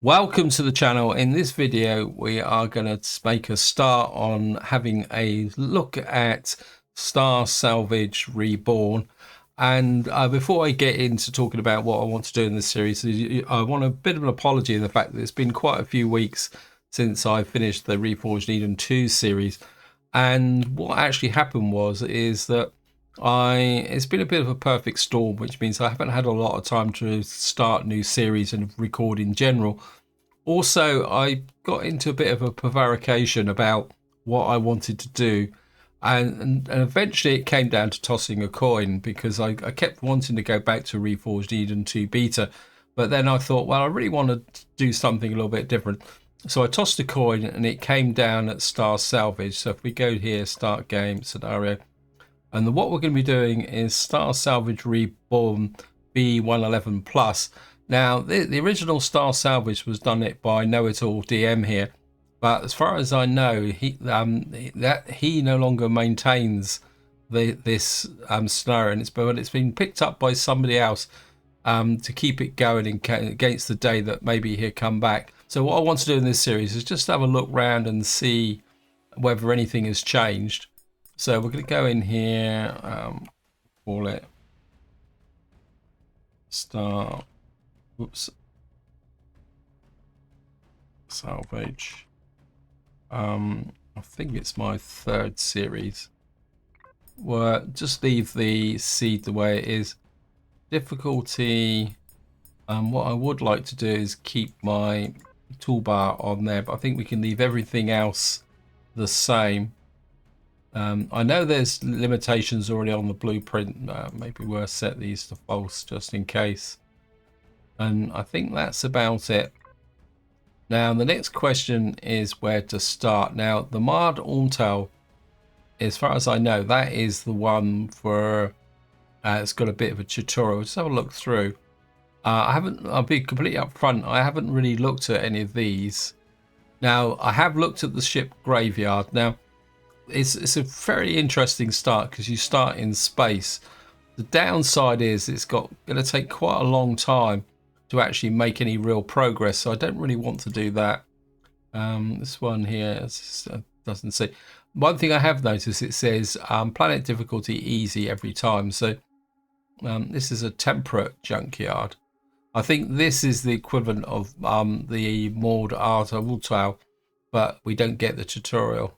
Welcome to the channel. In this video we are going to make a start on having a look at Starsalvage Reborn. And before I get into talking about what I want to do in this series, I want a bit of an apology in the fact that it's been quite a few weeks since I finished the Reforged Eden 2 series. And what actually happened is that it's been a bit of a perfect storm, which means I haven't had a lot of time to start new series and record in general. Also, I got into a bit of a prevarication about what I wanted to do, and eventually it came down to tossing a coin, because I kept wanting to go back to Reforged Eden 2 beta, but then I thought, well, I really want to do something a little bit different. So I tossed a coin and it came down at Starsalvage. So if we go here, start game scenario, and what we're going to be doing is Starsalvage Reborn B111 Plus. Now, the original Starsalvage was done it by Know It All DM here, but as far as I know, he no longer maintains this scenario, and it's been picked up by somebody else to keep it going against the day that maybe he'll come back. So what I want to do in this series is just have a look around and see whether anything has changed. So we're going to go in here, call it Star, whoops, Salvage. I think it's my third series. Well, just leave the seed the way it is. Difficulty, what I would like to do is keep my toolbar on there, but I think we can leave everything else the same. I know there's limitations already on the blueprint. Maybe we'll set these to false just in case. And I think that's about it. Now the next question is where to start. Now the Mard Ormtail, as far as I know, that is the one for it's got a bit of a tutorial. Just have a look through. I'll be completely upfront, I haven't really looked at any of these. Now I have looked at the ship graveyard. Now it's a very interesting start because you start in space. The downside is it's going to take quite a long time to actually make any real progress, so I don't really want to do that. This one here doesn't say. One thing I have noticed, it says planet difficulty easy every time, so this is a temperate junkyard. I think this is the equivalent of the Maud Arta, but we don't get the tutorial.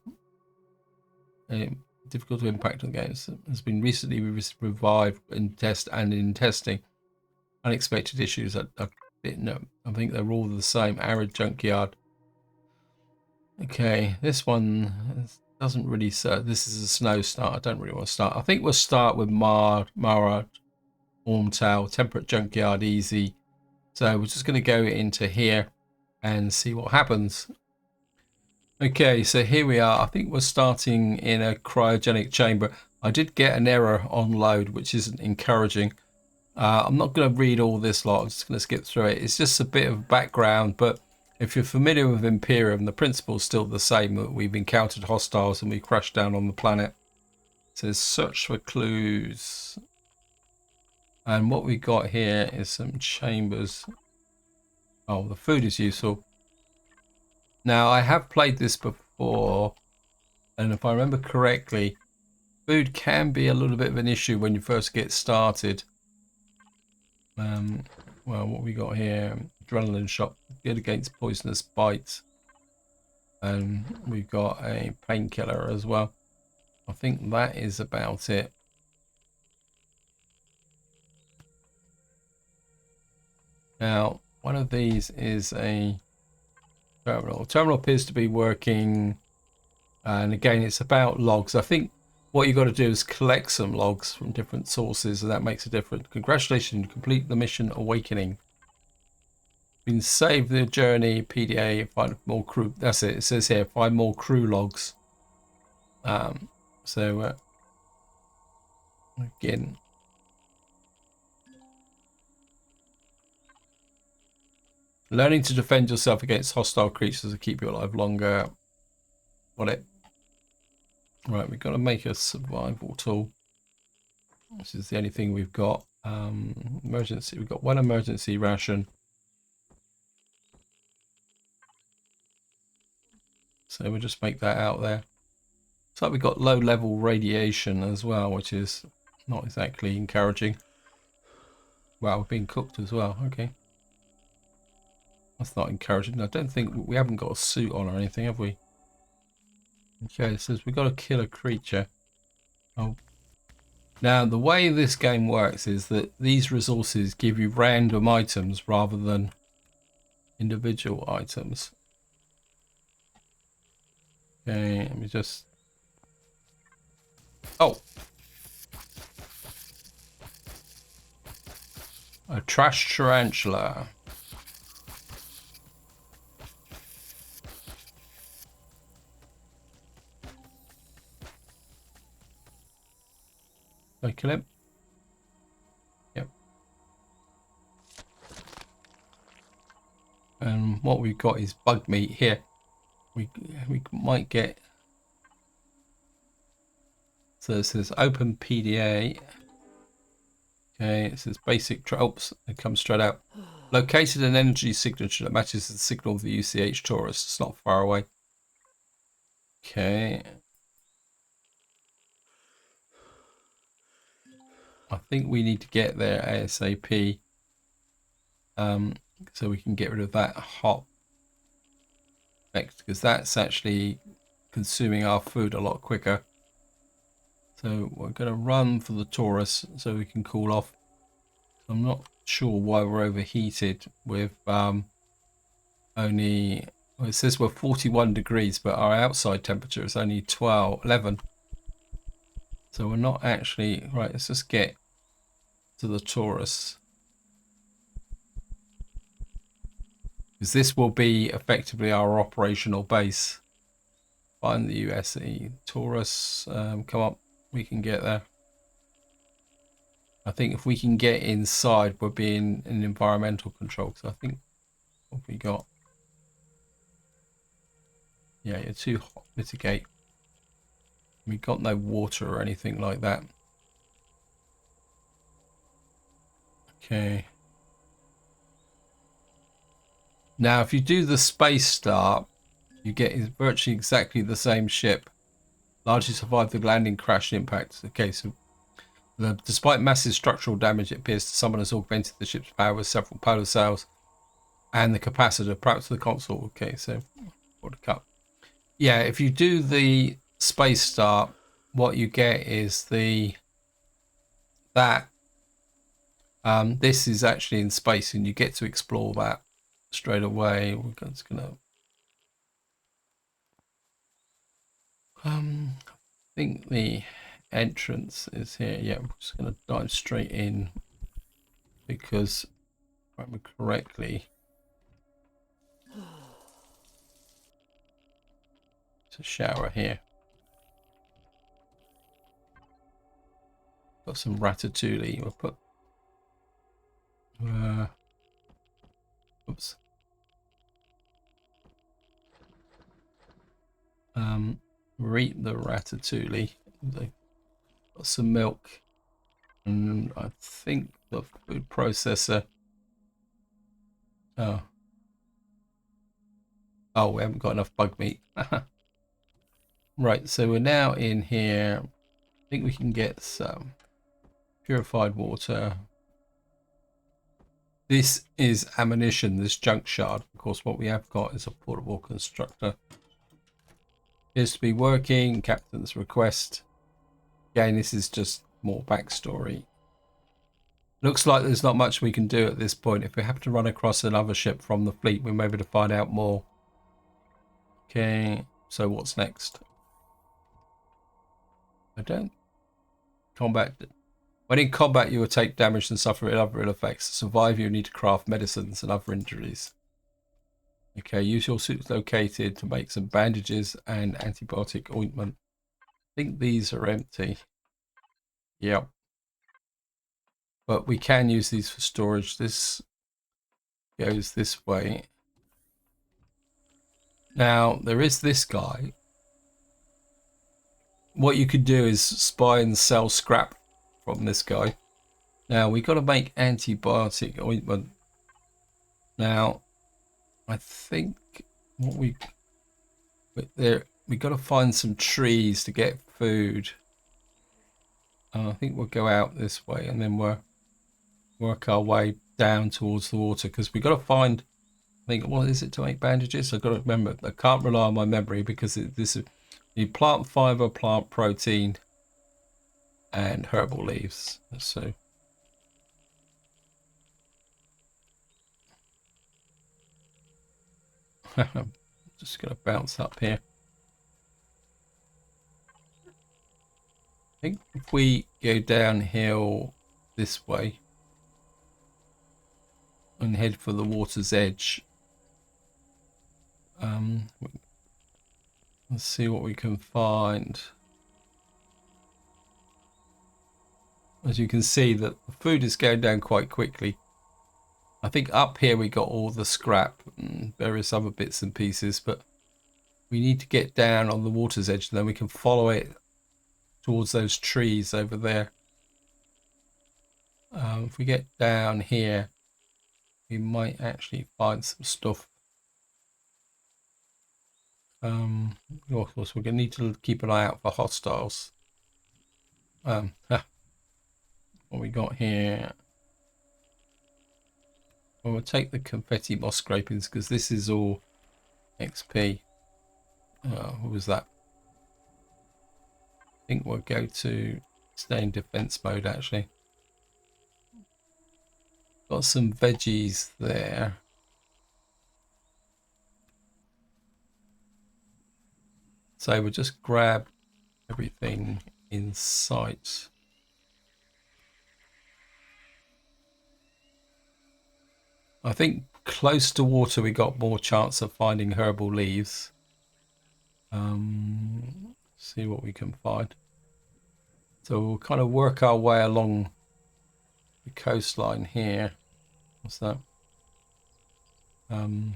Difficult to impact on games has been recently revived in testing. Unexpected issues. I think they're all the same. Arid junkyard. Okay, this one doesn't really serve. This is a snow start. I don't really want to start. I think we'll start with Mara Ormtail, temperate junkyard, easy. So we're just going to go into here and see what happens. Okay, so here we are. I think we're starting in a cryogenic chamber. I did get an error on load, which isn't encouraging. I'm not going to read all this lot. I'm just going to skip through it. It's just a bit of background, but if you're familiar with Empyrion, the principle is still the same. We've encountered hostiles and we crashed down on the planet. It says search for clues. And what we got here is some chambers. Oh, the food is useful. Now, I have played this before, and if I remember correctly, food can be a little bit of an issue when you first get started. Well, what we got here, adrenaline shot, good against poisonous bites, and we've got a painkiller as well. I think that is about it. Now, one of these is a terminal. Terminal appears to be working, and again, it's about logs. I think what you've got to do is collect some logs from different sources, and that makes a difference. Congratulations, complete the mission Awakening. Been saved the journey, PDA, find more crew. That's it. It says here, find more crew logs. Again, learning to defend yourself against hostile creatures will keep you alive longer. Got it. Right, we've got to make a survival tool. This is the only thing we've got. Emergency. We've got one emergency ration. So we'll just make that out there. It's like we've got low level radiation as well, which is not exactly encouraging. Wow, we're being cooked as well. Okay. That's not encouraging. I don't think we haven't got a suit on or anything, have we? Okay, it says we've got to kill a creature. Oh. Now, the way this game works is that these resources give you random items rather than individual items. Okay, let me just... Oh! A trash tarantula. Did I kill him? Yep. And what we've got is bug meat here. We might get... So it says open PDA. Okay, it says basic tropes. It comes straight out. Located an energy signature that matches the signal of the UES Taurus. It's not far away. Okay. I think we need to get there ASAP. So we can get rid of that hot effect, because that's actually consuming our food a lot quicker. So we're going to run for the Taurus so we can cool off. I'm not sure why we're overheated with only... Well, it says we're 41 degrees, but our outside temperature is only 11. So we're not actually... Right, let's just get to the Taurus. Because this will be effectively our operational base. Find the USE Taurus. Come up, we can get there. I think if we can get inside, we'll be in environmental control. So I think what we got. Yeah, you're too hot. Mitigate. We got no water or anything like that. Okay. Now, if you do the space start, you get virtually exactly the same ship. Largely survived the landing crash impact. Okay, so despite massive structural damage, it appears someone has augmented the ship's power with several polar sails and the capacitor, perhaps the console. Okay, so what a cut. Yeah, if you do the space start, what you get is this is actually in space, and you get to explore that straight away. We're just gonna I think the entrance is here. Yeah, we're just gonna dive straight in because, if I remember correctly, it's a shower here. Got some ratatouille. We'll put oops. Eat the ratatouille. Got some milk, and I think the food processor. Oh, we haven't got enough bug meat. Right, so we're now in here. I think we can get some purified water. This is ammunition, this junk shard. Of course, what we have got is a portable constructor. Appears to be working. Captain's request. Again, this is just more backstory. Looks like there's not much we can do at this point. If we have to run across another ship from the fleet, we may be able to find out more. Okay, so what's next? Combat. When in combat, you will take damage and suffer other ill effects. To survive, you need to craft medicines and other injuries. Okay, use your suit located to make some bandages and antibiotic ointment. I think these are empty. Yep. But we can use these for storage. This goes this way. Now, there is this guy. What you could do is spy and sell scrap from this guy. Now, we got to make antibiotic ointment. Now, I think what we... But there, we got to find some trees to get food. I think we'll go out this way and then we'll work our way down towards the water, because we got to find, I think, what is it to make bandages? I've got to remember. I can't rely on my memory because this is, you plant fiber, plant protein, and herbal leaves. So I'm just going to bounce up here. I think if we go downhill this way and head for the water's edge, let's see what we can find. As you can see, that the food is going down quite quickly. I think up here we got all the scrap and various other bits and pieces, but we need to get down on the water's edge and then we can follow it towards those trees over there. If we get down here, we might actually find some stuff. Of course, we're going to need to keep an eye out for hostiles. What we got here? Well, we'll take the confetti moss scrapings because this is all XP. What was that? I think we'll go to stay in defense mode actually. Got some veggies there. So we'll just grab everything in sight. I think close to water we got more chance of finding herbal leaves. See what we can find. So we'll kind of work our way along the coastline here. What's that?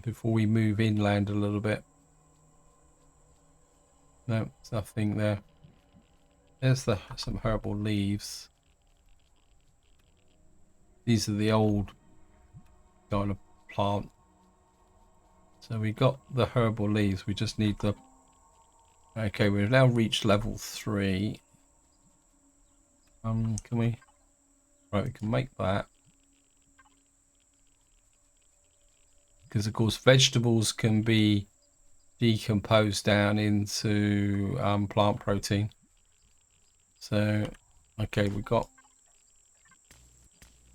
Before we move inland a little bit. No, there's nothing there. There's some herbal leaves. These are the old kind of plant. So we got the herbal leaves. We just need the. Okay, we've now reached level 3. Can we? Right, we can make that. Because of course vegetables can be decomposed down into plant protein. So, okay, we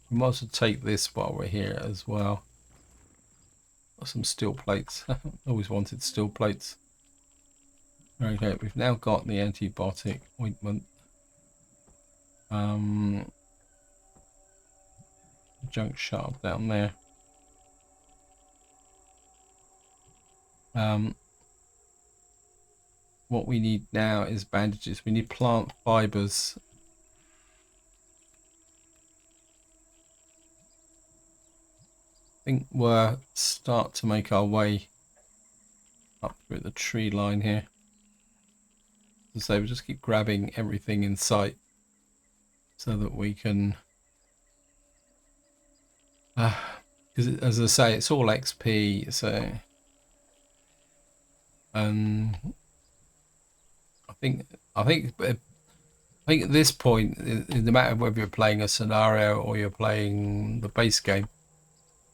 might as well take this while we're here as well. Got some steel plates. Always wanted steel plates. Okay, we've now got the antibiotic ointment. Junk shard down there. What we need now is bandages. We need plant fibers. I think we'll start to make our way up through the tree line here. So we'll just keep grabbing everything in sight so that we can, because as I say, it's all XP. So, I think at this point, no matter whether you're playing a scenario or you're playing the base game,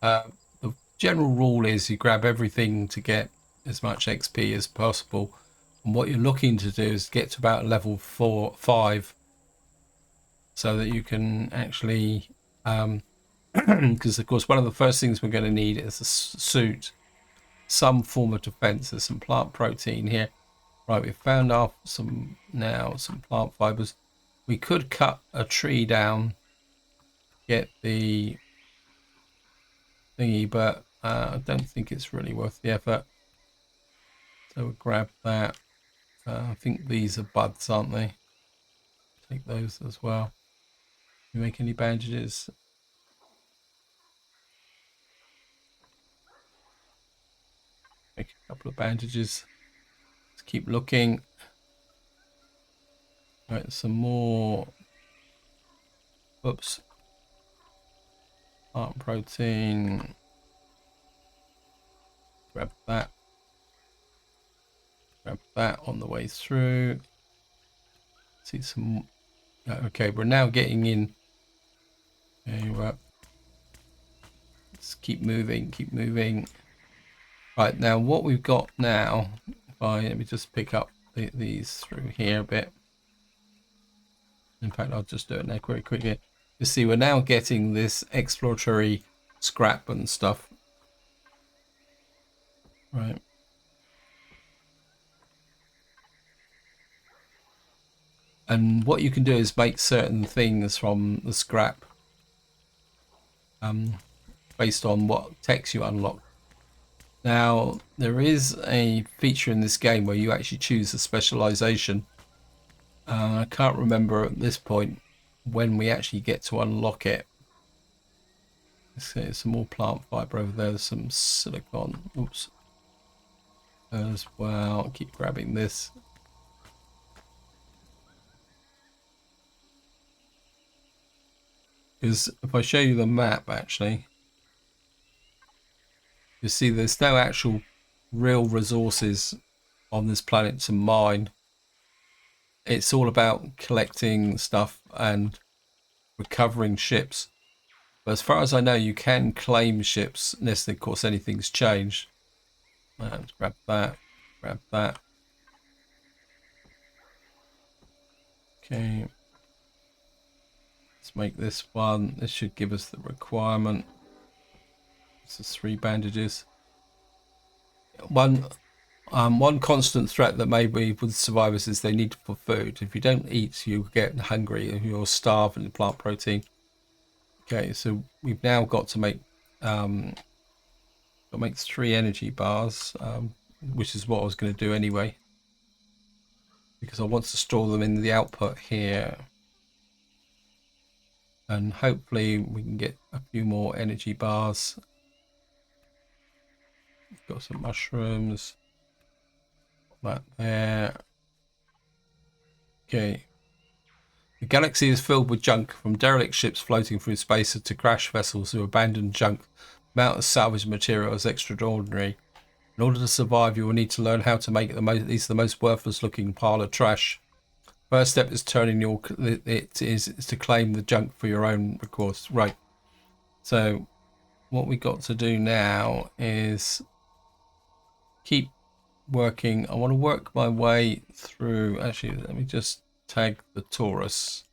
the general rule is you grab everything to get as much XP as possible. And what you're looking to do is get to about level 5, so that you can actually, because of course one of the first things we're going to need is a suit, some form of defense. There's some plant protein here. Right, we've found some plant fibers. We could cut a tree down, get the thingy, but I don't think it's really worth the effort. So we'll grab that. I think these are buds, aren't they? Take those as well. You make any bandages? Make a couple of bandages. Let's keep looking. All right, some more. Oops. Plant protein. Grab that. grab that on the way through. See some. Okay, we're now getting in. Okay, well, let's keep moving, keep moving. Right, now what we've got now, let me just pick up these through here a bit. In fact, I'll just do it now very quickly. You see, we're now getting this exploratory scrap and stuff. Right. And what you can do is make certain things from the scrap based on what techs you unlock. Now, there is a feature in this game where you actually choose a specialization. I can't remember at this point when we actually get to unlock it. There's some more plant fiber over there. There's some silicon. Oops. As well. Keep grabbing this. Because if I show you the map, actually, you see there's no actual real resources on this planet to mine. It's all about collecting stuff and recovering ships. But as far as I know, you can claim ships unless, of course, anything's changed. Let's grab that. Grab that. Okay. Let's make this one. This should give us the requirement. This is 3 bandages. One constant threat that may be with survivors is they need for food. If you don't eat, you get hungry. You'll starve in plant protein. Okay, so we've now got to make 3 energy bars, which is what I was going to do anyway, because I want to store them in the output here, and hopefully we can get a few more energy bars. Got some mushrooms. That there. Okay. The galaxy is filled with junk, from derelict ships floating through space to crash vessels to abandoned junk. The amount of salvage material is extraordinary. In order to survive, you will need to learn how to make these are the most worthless looking pile of trash. First step is turning is to claim the junk for your own recourse. Right. So what we got to do now is keep working. I want to work my way through. Actually, let me just tag the Taurus.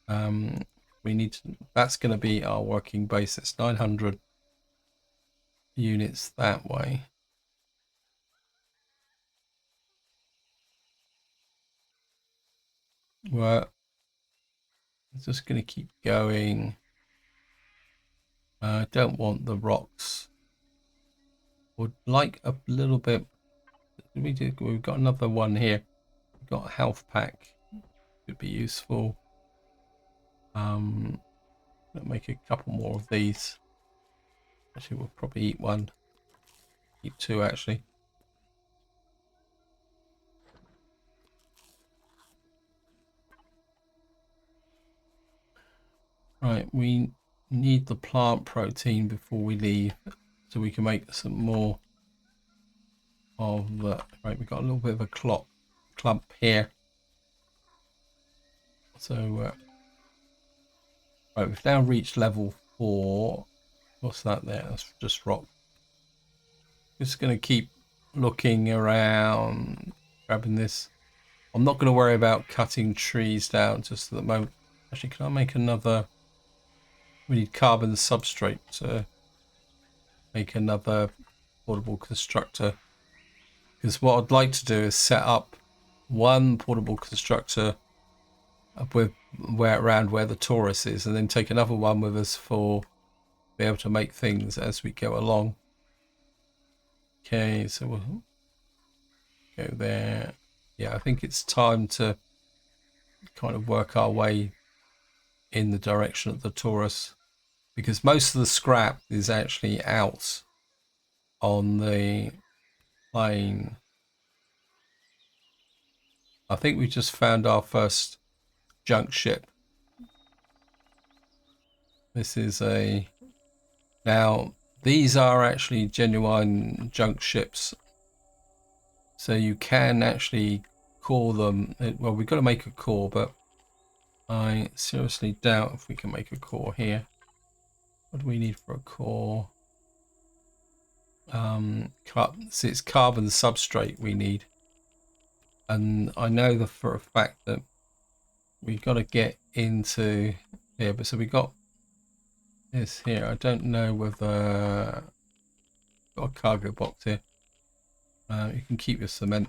We need to, that's going to be our working base. It's 900 units that way. Well, I'm just going to keep going. I don't want the rocks. Would like a little bit. We've got another one here. We've got a health pack. Could be useful. Let's make a couple more of these. Actually, we'll probably eat one. Eat 2 actually. Right, we need the plant protein before we leave, so we can make some more of the. Right, we've got a little bit of a clump here. So, right, we've now reached level 4. What's that there? That's just rock. Just going to keep looking around, grabbing this. I'm not going to worry about cutting trees down just at the moment. Actually, can I make another? We need carbon substrate to make another portable constructor. Because what I'd like to do is set up one portable constructor with around where the Taurus is, and then take another one with us for be able to make things as we go along. Okay, so we'll go there. Yeah, I think it's time to kind of work our way in the direction of the Taurus, because most of the scrap is actually out on the plane. I think we just found our first junk ship. This is now these are actually genuine junk ships. So you can actually core them. Well, we've got to make a core, but I seriously doubt if we can make a core here. What do we need for a core? So it's carbon substrate we need. And I know that for a fact that we've got to get into here. But so we got this here. I don't know whether got a cargo box here. You can keep your cement.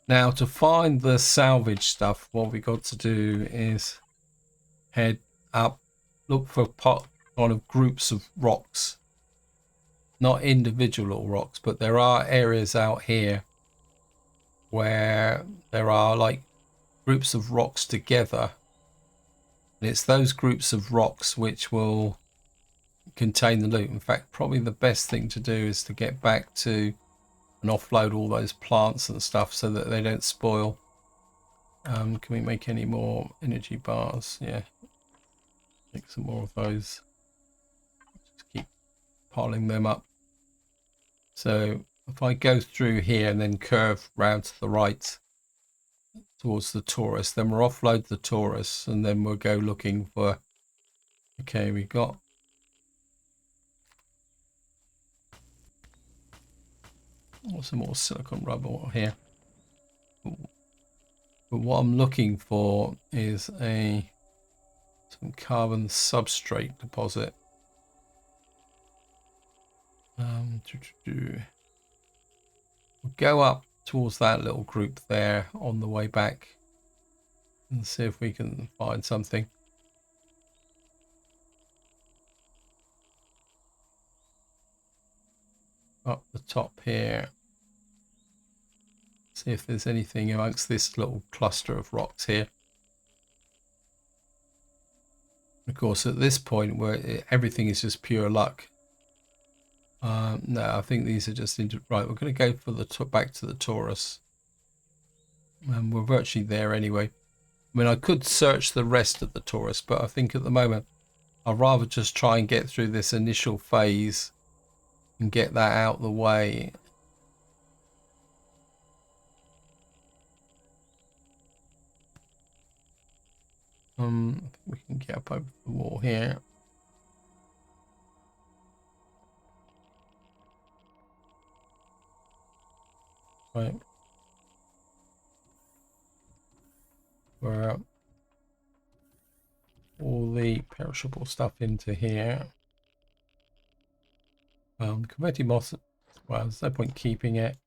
Now to find the salvage stuff, what we got to do is head up, look for kind of groups of rocks, not individual rocks, but there are areas out here where there are like groups of rocks together, and it's those groups of rocks which will contain the loot. In fact, probably the best thing to do is to get back to and offload all those plants and stuff so that they don't spoil. Can we make any more energy bars? Yeah, make some more of those. Just keep piling them up. So if I go through here and then curve round to the right towards the Taurus, then we'll offload the Taurus and then we'll go looking for, okay, we got some more silicon rubble here. But what I'm looking for is some carbon substrate deposit. We'll go up towards that little group there on the way back and see if we can find something. Up the top here. See if there's anything amongst this little cluster of rocks here. Of course, at this point where everything is just pure luck. No, I think these are just right. We're going to go for the back to the Taurus, and we're virtually there anyway. I mean, I could search the rest of the Taurus, but I think at the moment I'd rather just try and get through this initial phase and get that out of the way. I think we can get up over the wall here. Right. We're all the perishable stuff into here. Converting moss, well, there's no point keeping it.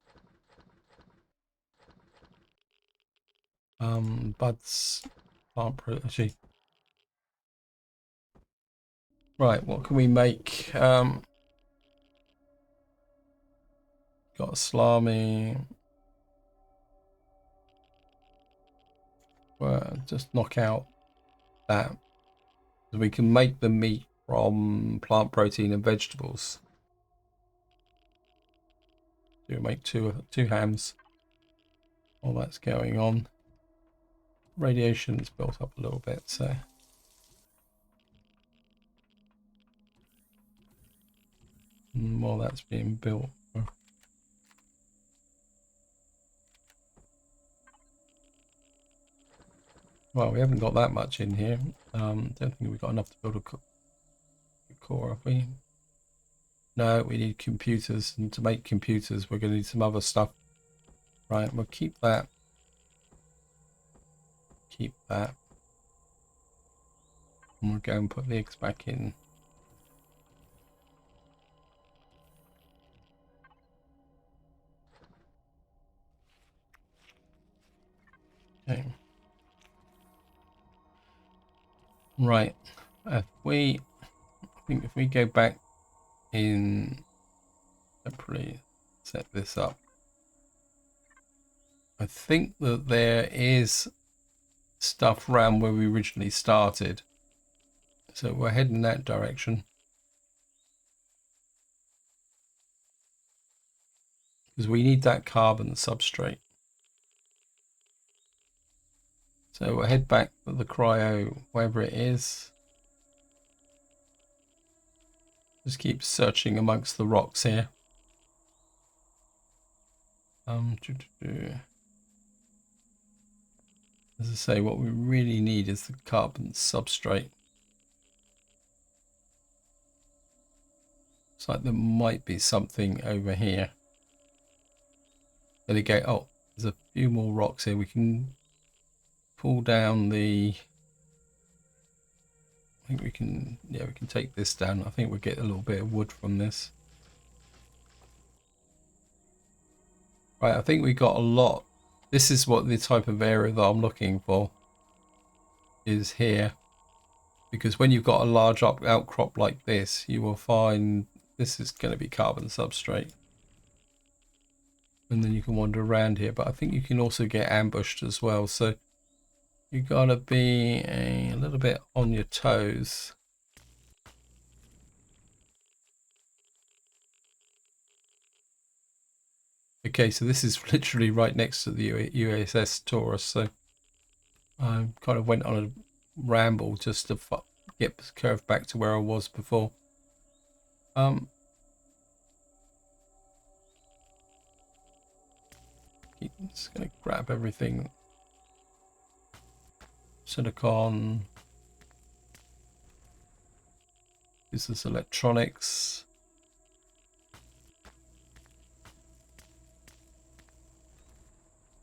Buds, actually. Right, what can we make? Got a salami. Well, just knock out that. So we can make the meat from plant protein and vegetables. Do make two hams while that's going on. Radiation's built up a little bit, so while that's being built. Well, we haven't got that much in here. Don't think we've got enough to build a core, have we? No, we need computers, and to make computers we're going to need some other stuff. Right, we'll keep that. Keep that. And we'll go and put the eggs back in. Okay. Right. I think if we go back in separately, set this up. I think that there is stuff around where we originally started. So we're heading that direction. Because we need that carbon substrate. So we'll head back for the cryo, wherever it is. Just keep searching amongst the rocks here. As I say, what we really need is the carbon substrate. It's like there might be something over here. There we go. Oh, there's a few more rocks here. We can pull down the... I think we can, yeah, we can take this down. I think we'll get a little bit of wood from this. Right, I think we got a lot. This is what the type of area that I'm looking for is here. Because when you've got a large outcrop like this, you will find this is going to be carbon substrate. And then you can wander around here. But I think you can also get ambushed as well. So you got to be a little bit on your toes. Okay, so this is literally right next to the UES Taurus, so I kind of went on a ramble just to get curved back to where I was before. Just gonna grab everything. Silicon. This is electronics.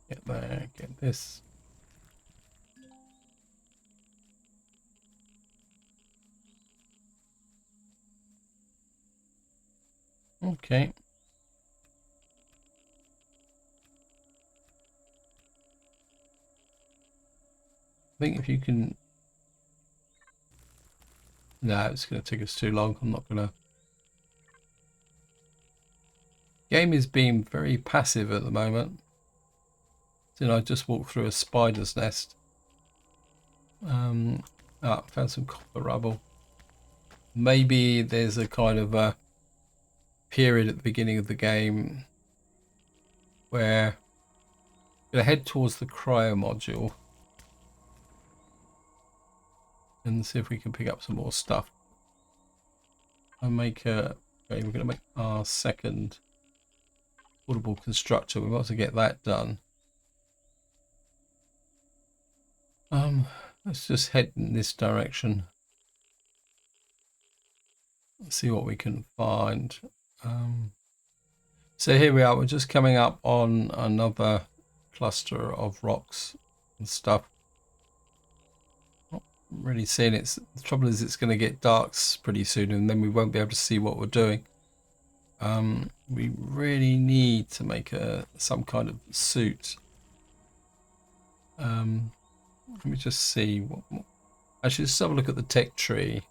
Get there, get this. Okay. I think if you can... No, it's going to take us too long. I'm not going to... Game is being very passive at the moment. So I just walked through a spider's nest. Found some copper rubble. Maybe there's a kind of a period at the beginning of the game where I'm going to head towards the cryo module and see if we can pick up some more stuff. Okay, we're going to make our second portable constructor. We want to get that done. Let's just head in this direction. Let's see what we can find. So here we are. We're just coming up on another cluster of rocks and stuff. Not really seeing it. The trouble is it's going to get dark pretty soon, and then we won't be able to see what we're doing. We really need to make some kind of suit. Let me just see. Actually, let's have a look at the tech tree.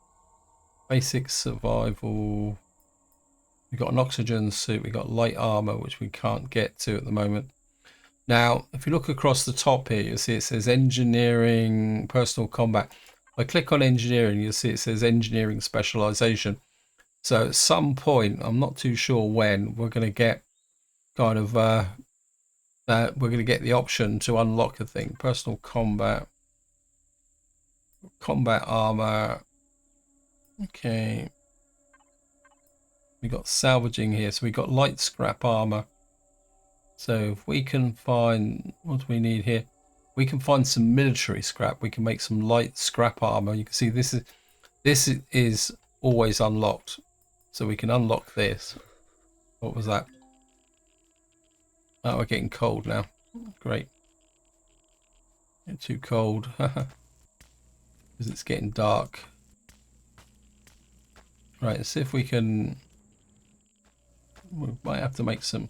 Basic survival. We've got an oxygen suit. We've got light armor, which we can't get to at the moment. Now, if you look across the top here, you'll see it says engineering, personal combat. If I click on engineering, you'll see it says engineering specialization. So at some point, I'm not too sure when, we're going to get kind of we're going to get the option to unlock a thing. Personal combat, combat armor. Okay, we got salvaging here, so we got light scrap armor. So if we can find, what do we need here? We can find some military scrap. We can make some light scrap armor. You can see this is always unlocked, so we can unlock this. What was that? Oh, we're getting cold now. Great. Get too cold because it's getting dark. Right, let's see if we can... We might have to make some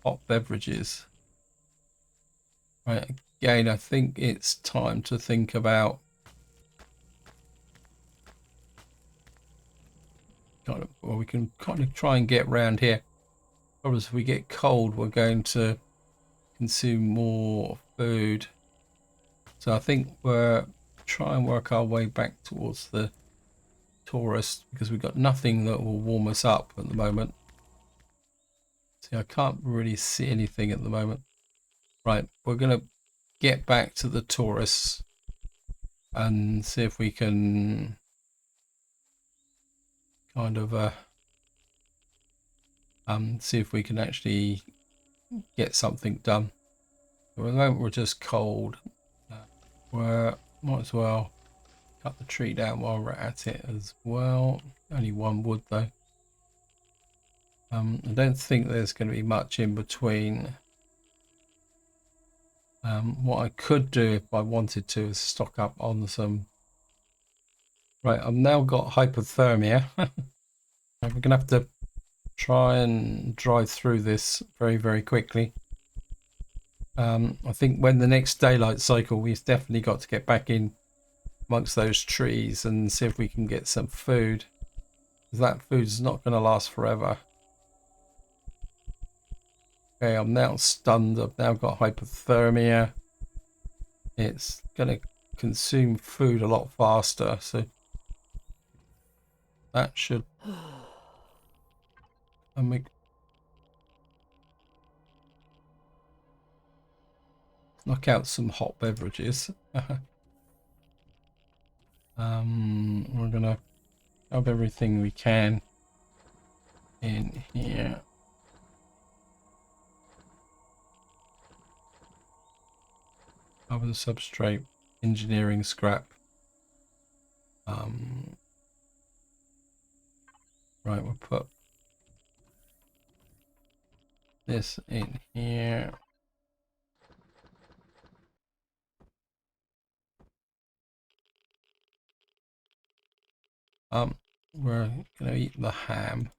hot beverages. Right, again, I think it's time to think about we can kind of try and get around here. Probably if we get cold, we're going to consume more food. So I think we're try and work our way back towards the Taurus because we've got nothing that will warm us up at the moment. See, I can't really see anything at the moment. Right, we're going to get back to the Taurus and see if we can kind of see if we can actually get something done. At the moment we're just cold. We might as well cut the tree down while we're at it as well. Only one wood though. I don't think there's going to be much in between. What I could do if I wanted to is stock up on some. Right, I've now got hypothermia. We're going to have to try and drive through this very, very quickly. I think when the next daylight cycle, we've definitely got to get back in amongst those trees and see if we can get some food. That food's not going to last forever. Okay, I'm now stunned. I've now got hypothermia. It's going to consume food a lot faster, so that should knock out some hot beverages. We're gonna have everything we can in here. Cover the substrate, engineering scrap. Right, we'll put this in here. We're gonna eat the ham.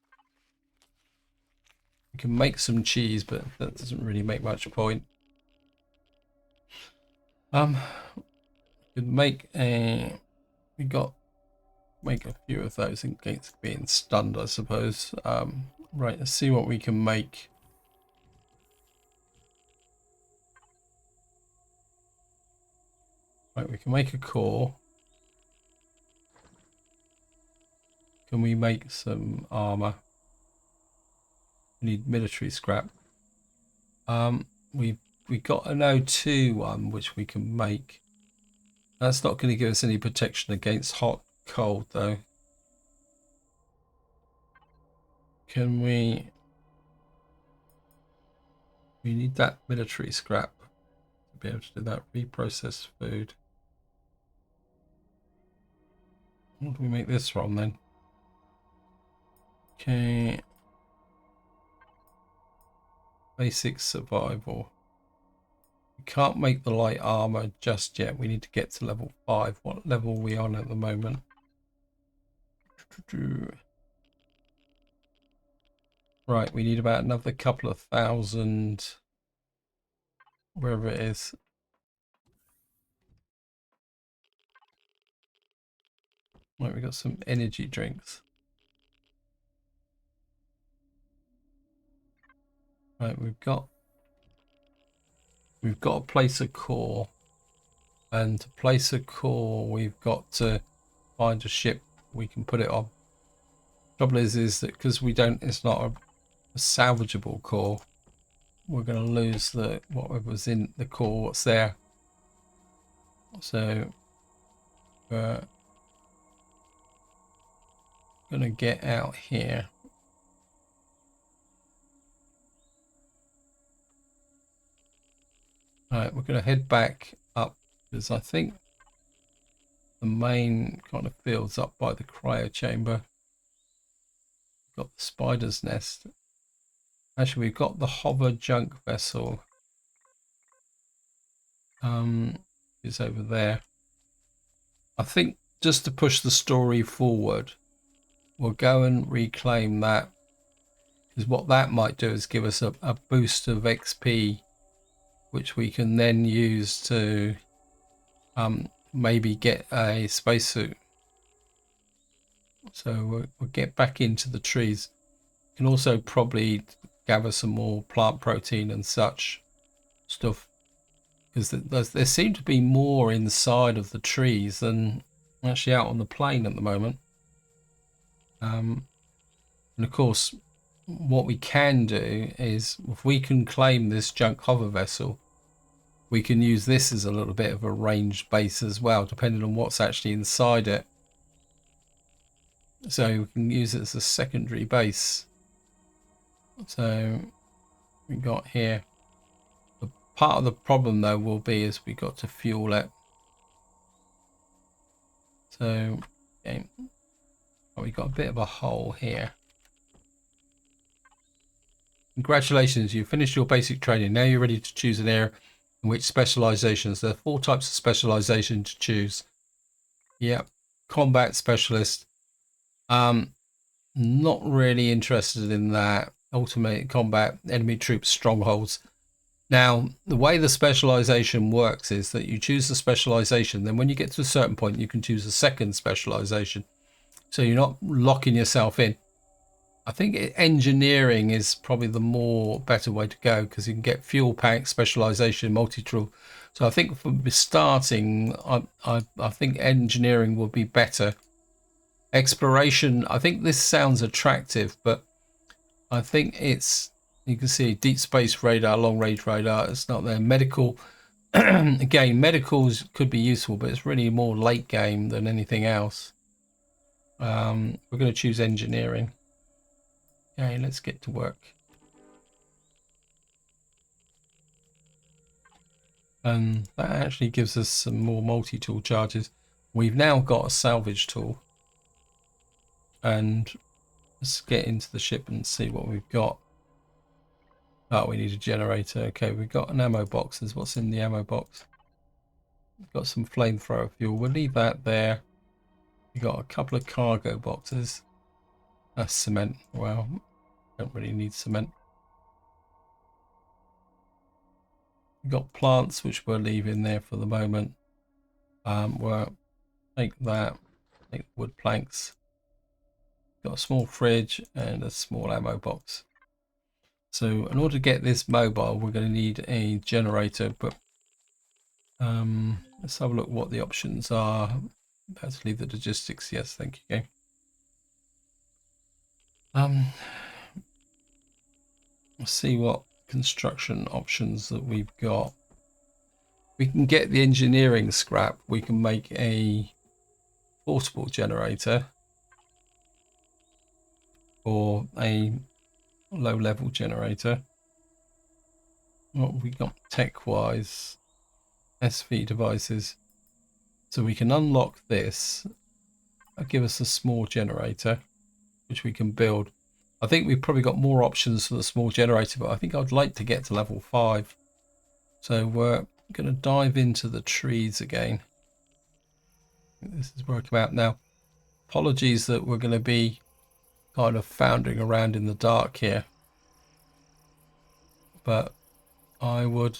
We can make some cheese, but that doesn't really make much point. Could make a make a few of those in case of being stunned, I suppose. Right, let's see what we can make. Right, we can make a core. Can we make some armor? We need military scrap. We got an O2 one which we can make. That's not going to give us any protection against hot cold though. Can we need that military scrap to be able to do that. Reprocessed food. What do we make this from then? Okay. Basic survival. We can't make the light armor just yet. We need to get to level 5. What level are we on at the moment? Right, we need about another couple of thousand, wherever it is. Right, we got some energy drinks. Right, we've got to place a core, and to place a core, we've got to find a ship we can put it on. Trouble is that because we don't, it's not a salvageable core. We're going to lose the whatever's in the core, what's there. So we're going to get out here. Alright, we're going to head back up because I think the main kind of field's up by the cryo chamber. We've got the spider's nest. Actually, we've got the hover junk vessel. It's over there. I think just to push the story forward, we'll go and reclaim that. Because what that might do is give us a boost of XP, which we can then use to maybe get a spacesuit. So we'll get back into the trees. We can also probably gather some more plant protein and such stuff, because there seem to be more inside of the trees than actually out on the plain at the moment. And of course, what we can do is, if we can claim this junk hover vessel, we can use this as a little bit of a ranged base as well, depending on what's actually inside it. So we can use it as a secondary base. So we got here. The part of the problem though will be is we got to fuel it. So okay. Oh, we got a bit of a hole here. Congratulations, you finished your basic training. Now you're ready to choose an area in which specializations. There are 4 types of specialization to choose. Yep. Combat specialist. Not really interested in that. Ultimate combat, enemy troops, strongholds. Now, the way the specialization works is that you choose the specialization, then when you get to a certain point, you can choose a second specialization. So you're not locking yourself in. I think engineering is probably the more better way to go, because you can get fuel pack, specialization, multi-tool. So I think for starting, I think engineering will be better. Exploration, I think this sounds attractive, but I think it's, you can see deep space radar, long range radar, it's not there. Medical, again, medicals could be useful, but it's really more late game than anything else. We're going to choose engineering. Okay, let's get to work. And that actually gives us some more multi-tool charges. We've now got a salvage tool. And let's get into the ship and see what we've got. Oh, we need a generator. Okay, we've got an ammo box. Is what's in the ammo box. We've got some flamethrower fuel. We'll leave that there. We've got a couple of cargo boxes. That's cement. Well, don't really need cement. We've got plants, which we'll leave in there for the moment. We'll take that. Take wood planks. Got a small fridge and a small ammo box. So in order to get this mobile, we're going to need a generator, but let's have a look what the options are. Let's leave the logistics. Yes, thank you. Let's see what construction options that we've got. We can get the engineering scrap. We can make a portable generator or a low-level generator. What have we got tech-wise? SV devices. So we can unlock this. That'll give us a small generator, which we can build. I think we've probably got more options for the small generator, but I think I'd like to get to level 5. So we're going to dive into the trees again. This is working out now. Apologies that we're going to be kind of floundering around in the dark here, but I would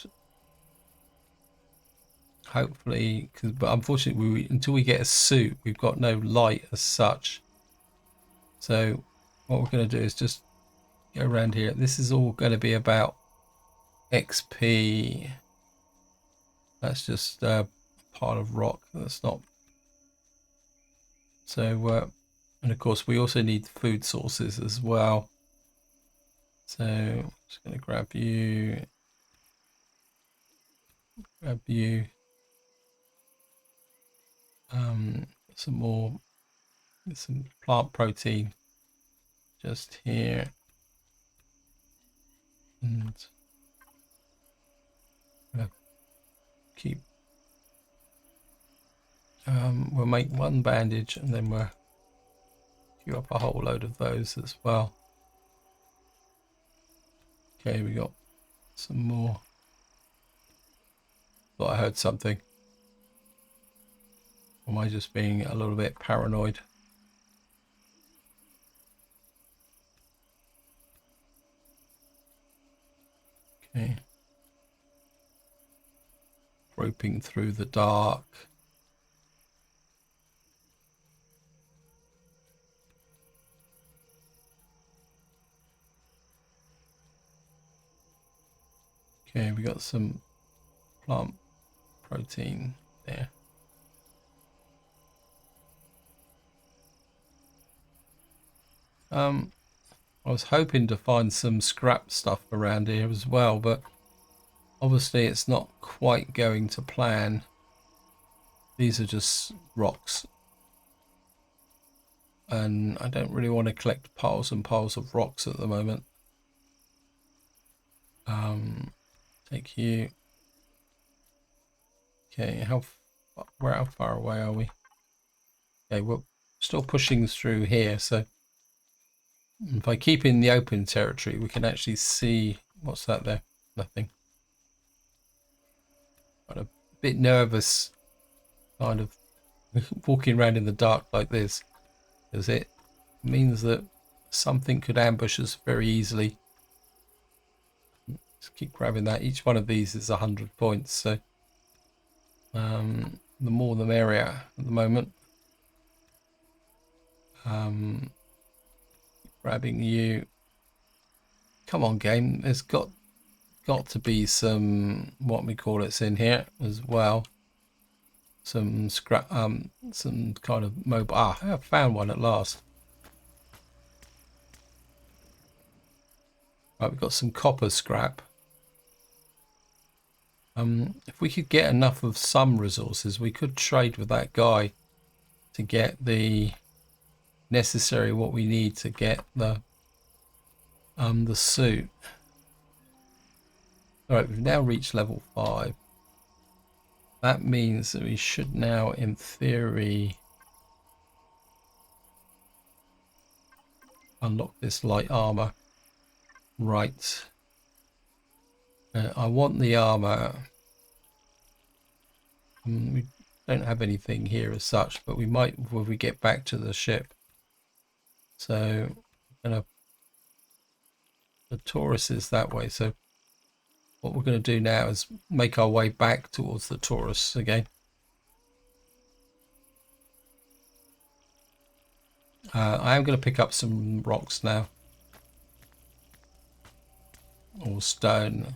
hopefully, but unfortunately until we get a suit, we've got no light as such. So what we're going to do is just go around here. This is all going to be about XP. That's just part of rock. That's not. So and of course we also need food sources as well. So I'm just going to grab you, some more, some plant protein just here, and keep. We'll make one bandage, and then we'll queue up a whole load of those as well. Okay, we got some more. Thought I heard something. Or am I just being a little bit paranoid? Okay. Groping through the dark. Okay, we got some plant protein there. I was hoping to find some scrap stuff around here as well, but obviously it's not quite going to plan. These are just rocks, and I don't really want to collect piles and piles of rocks at the moment. Take you. Okay, how far away are we? Okay, we're still pushing through here, so if I keep in the open territory, we can actually see what's that there. Nothing. I'm a bit nervous, kind of walking around in the dark like this, because it means that something could ambush us very easily. Just keep grabbing that. Each one of these is 100 points, so the more the merrier at the moment. Grabbing you. Come on, game. There's got to be some, what we call it's in here as well. Some scrap, some kind of mobile. Ah, I found one at last. Right, we've got some copper scrap. If we could get enough of some resources, we could trade with that guy to get the necessary what we need to get the suit. All right, we've now reached level 5. That means that we should now, in theory, unlock this light armor. Right. I want the armor. We don't have anything here as such, but we might when we get back to the ship. So, the Taurus is that way. So, what we're going to do now is make our way back towards the Taurus again. I am going to pick up some rocks now. Or stone.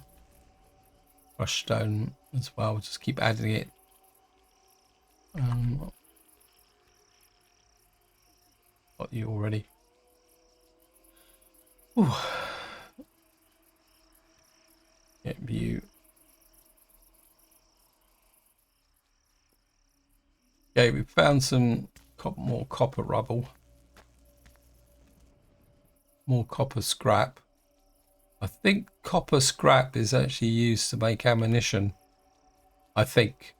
Crushed stone as well. We'll just keep adding it. Got you already. Ooh. Get view. Okay, we found some more copper rubble. More copper scrap. I think copper scrap is actually used to make ammunition. I think.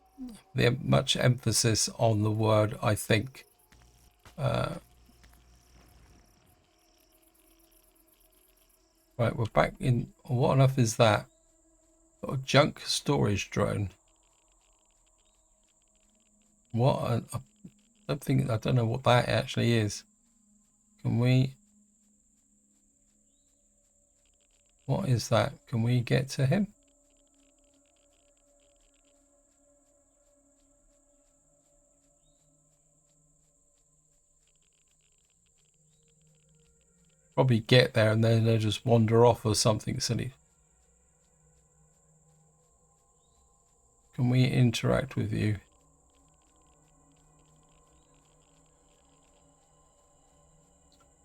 There's much emphasis on the word I think. Right, we're back in. What on earth is that? Got a junk storage drone. What? I don't know what that actually is. Can we? What is that? Can we get to him? Probably get there and then they'll just wander off or something silly. Can we interact with you?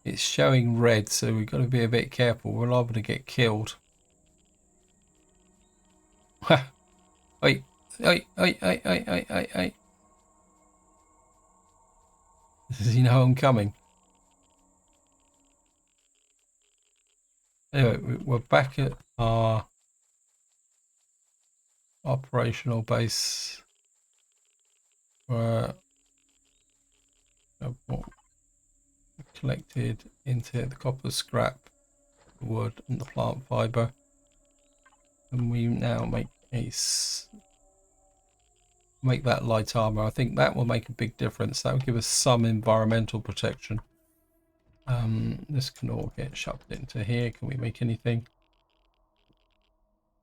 It's showing red, so we've got to be a bit careful. We're liable to get killed. Ha! Oi! Oi! Oi! Oi! Oi! Oi! Oi! Oi! Does he know I'm coming? Anyway, we're back at our operational base. Where collected into the copper scrap, the wood, and the plant fiber, and we now make that light armor. I think that will make a big difference. That will give us some environmental protection. This can all get shoved into here. Can we make anything?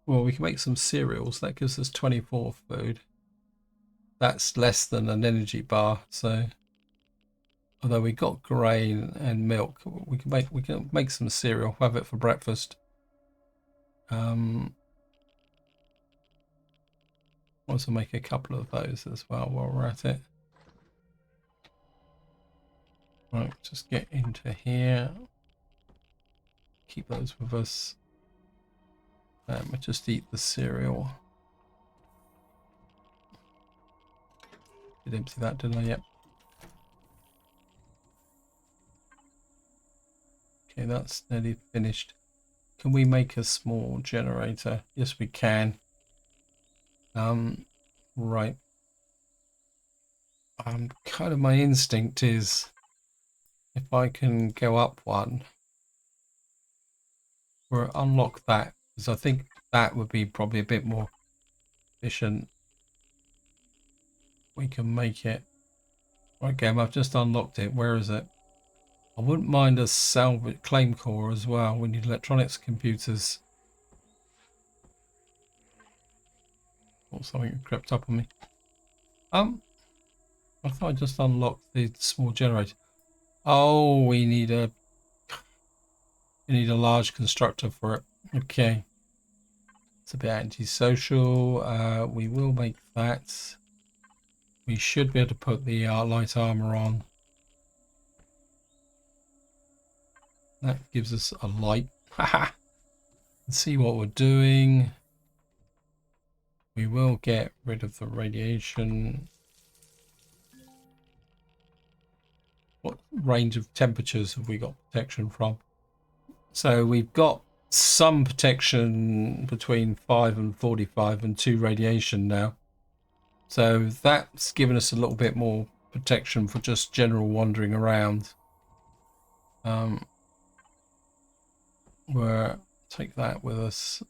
Well, we can make some cereals. That gives us 24 food. That's less than an energy bar. So, although we got grain and milk, we can make some cereal. Have it for breakfast. Also make a couple of those as well while we're at it. Right, just get into here. Keep those with us. We'll just eat the cereal. Did empty that, didn't I? Yep. Okay, that's nearly finished. can we make a small generator? Yes, we can. Right. Kind of my instinct is if I can go up one or unlock that, because I think that would be probably a bit more efficient. We can make it. Right, game, I've just unlocked it. Where is it? I wouldn't mind a salvage claim core as well. We need electronics, computers. Oh, something crept up on me. I thought I just unlocked the small generator. Oh, we need a large constructor for it. Okay. It's a bit antisocial. We will make that. We should be able to put the light armor on. That gives us a light. Haha. Let's see what we're doing. We will get rid of the radiation. What range of temperatures have we got protection from? So we've got some protection between 5 and 45 and 2 radiation now. So that's given us a little bit more protection for just general wandering around. We'll take that with us.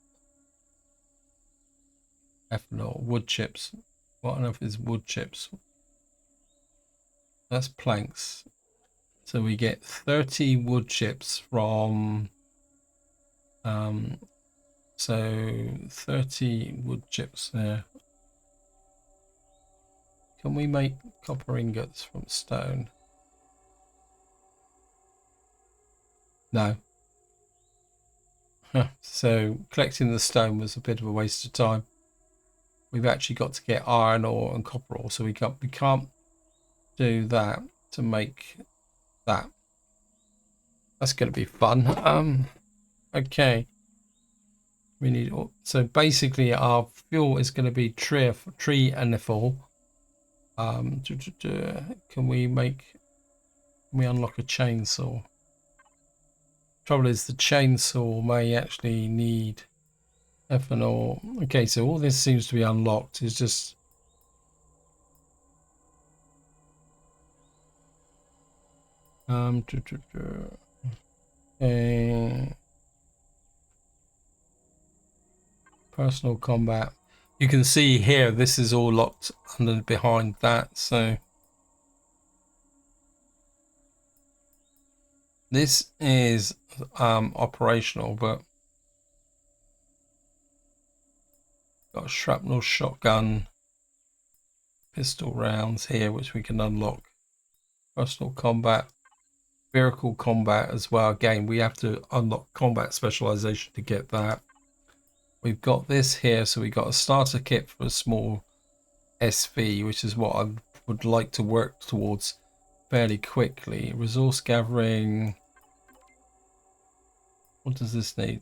Ethanol, wood chips. What on earth is wood chips? That's planks. So we get 30 wood chips from so 30 wood chips there. Can we make copper ingots from stone? No. So collecting the stone was a bit of a waste of time. We've actually got to get iron ore and copper ore, so we can't do that to make that. That's going to be fun. Okay. We need, so basically our fuel is going to be tree and nifl. Can we unlock a chainsaw? Trouble is the chainsaw may actually need ethanol. Okay, so all this seems to be unlocked. It's just personal combat. You can see here this is all locked under behind that, so this is operational, but got a shrapnel shotgun, pistol rounds here which we can unlock. Personal combat, vehicle combat as well. Again, we have to unlock combat specialization to get that. We've got this here, so we got a starter kit for a small SV, which is what I would like to work towards fairly quickly. Resource gathering. What does this need?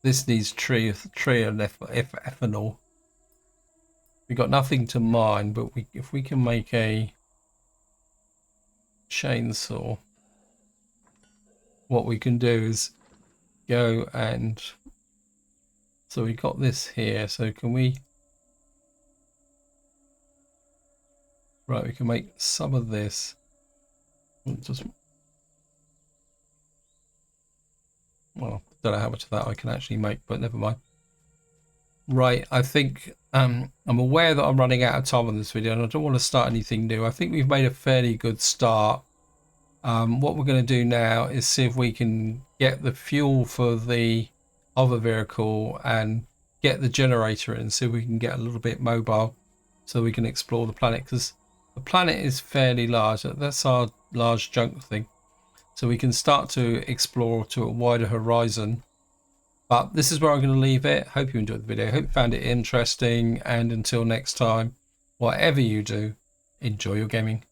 This needs tree and ethanol. We got nothing to mine, but if we can make a chainsaw, what we can do is go and so we got this here. So can we? Right, we can make some of this. Just well, don't know how much of that I can actually make, but never mind. Right, I think I'm aware that I'm running out of time on this video and I don't want to start anything new. I think we've made a fairly good start. What we're going to do now is see if we can get the fuel for the other vehicle and get the generator in, so we can get a little bit mobile so we can explore the planet, because the planet is fairly large. That's our large junk thing, so we can start to explore to a wider horizon. But this is where I'm going to leave it. Hope you enjoyed the video. Hope you found it interesting. And until next time, whatever you do, enjoy your gaming.